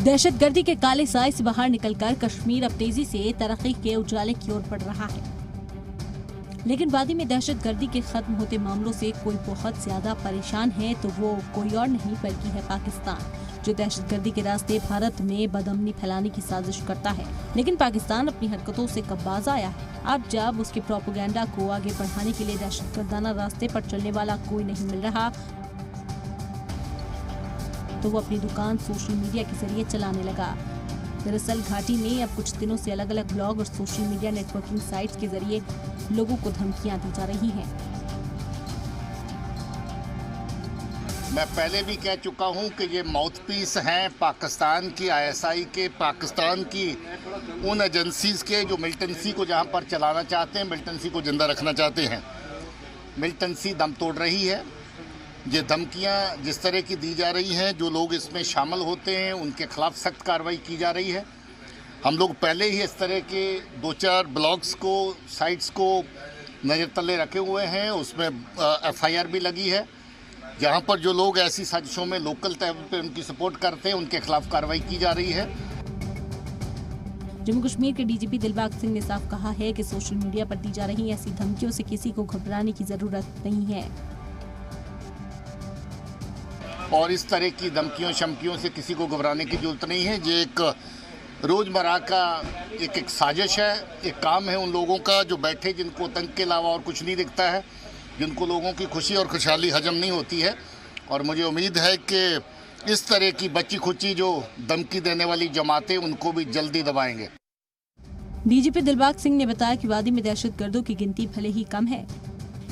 दहशतगर्दी के काले साए से बाहर निकलकर कश्मीर अब तेजी से तरक्की के उजाले की ओर बढ़ रहा है। लेकिन वादी में दहशतगर्दी के खत्म होते मामलों से कोई बहुत ज्यादा परेशान है तो वो कोई और नहीं बल्कि है पाकिस्तान, जो दहशतगर्दी के रास्ते भारत में बदअमनी फैलाने की साजिश करता है। लेकिन पाकिस्तान अपनी हरकतों से कब बाज आया है? अब जब उसके प्रोपेगेंडा को आगे बढ़ाने के लिए दहशतगर्दाना रास्ते पर चलने वाला कोई नहीं मिल रहा तो वो अपनी दुकान सोशल मीडिया के जरिए चलाने लगा। दरअसल घाटी में अब कुछ दिनों से अलग अलग ब्लॉग और सोशल मीडिया नेटवर्किंग साइट्स के जरिए लोगों को धमकियां दी जा रही हैं। मैं पहले भी कह चुका हूं कि ये माउथपीस हैं पाकिस्तान की, आईएसआई के, पाकिस्तान की उन एजेंसीज के जो मिलिटेंसी को जहां पर चलाना चाहते हैं, मिलिटेंसी को जिंदा रखना चाहते हैं। मिलिटेंसी दम तोड़ रही है। ये धमकियां जिस तरह की दी जा रही हैं, जो लोग इसमें शामिल होते हैं उनके खिलाफ सख्त कार्रवाई की जा रही है। हम लोग पहले ही इस तरह के 2-4 ब्लॉग्स को, साइट्स को नज़र तले रखे हुए हैं। उसमें एफआईआर भी लगी है। जहां पर जो लोग ऐसी साजिशों में लोकल लेवल पे उनकी सपोर्ट करते हैं उनके खिलाफ कार्रवाई की जा रही है। जम्मू कश्मीर के डीजीपी दिलबाग सिंह ने साफ कहा है कि सोशल मीडिया पर दी जा रही ऐसी धमकियों से किसी को घबराने की जरूरत नहीं है और इस तरह की धमकियों शमकियों से किसी को घबराने की जरूरत नहीं है। ये एक रोज़मर्रा का एक साजिश है, एक काम है उन लोगों का जो बैठे, जिनको तंग के अलावा और कुछ नहीं दिखता है, जिनको लोगों की खुशी और खुशहाली हजम नहीं होती है। और मुझे उम्मीद है कि इस तरह की बच्ची खुची जो धमकी देने वाली जमातें, उनको भी जल्दी दबाएंगे। डीजीपी दिलबाग सिंह ने बताया कि वादी में दहशतगर्दों की गिनती भले ही कम है,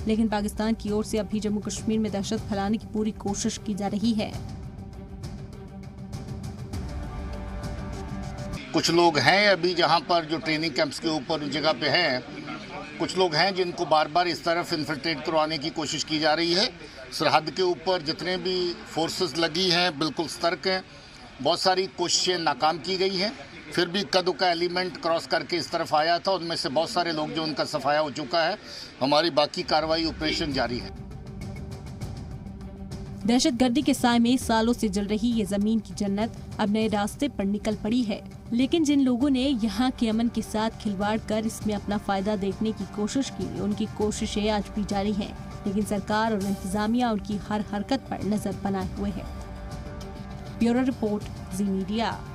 लेकिन पाकिस्तान की ओर से अभी जम्मू कश्मीर में दहशत फैलाने की पूरी कोशिश की जा रही है। कुछ लोग हैं अभी जहां पर जो ट्रेनिंग कैंप्स के ऊपर उस जगह पे हैं, कुछ लोग हैं जिनको बार बार इस तरफ इन्फिल्ट्रेट करवाने की कोशिश की जा रही है। सरहद के ऊपर जितने भी फोर्सेस लगी हैं बिल्कुल सतर्क हैं। बहुत सारी कोशिशें नाकाम की गई हैं, फिर भी कदों का एलिमेंट क्रॉस करके इस तरफ आया था। उनमें से बहुत सारे लोग जो उनका सफाया हो चुका है। हमारी बाकी कार्रवाई ऑपरेशन जारी है। दहशतगर्दी के साए में सालों से जल रही ये जमीन की जन्नत अब नए रास्ते पर निकल पड़ी है। लेकिन जिन लोगों ने यहाँ के अमन के साथ खिलवाड़ कर इसमें अपना फायदा देखने की कोशिश की, उनकी कोशिशें आज भी जारी हैं। लेकिन सरकार और इंतजामिया उनकी हर हरकत पर नजर बनाए हुए है। ब्यूरो रिपोर्ट, जी मीडिया।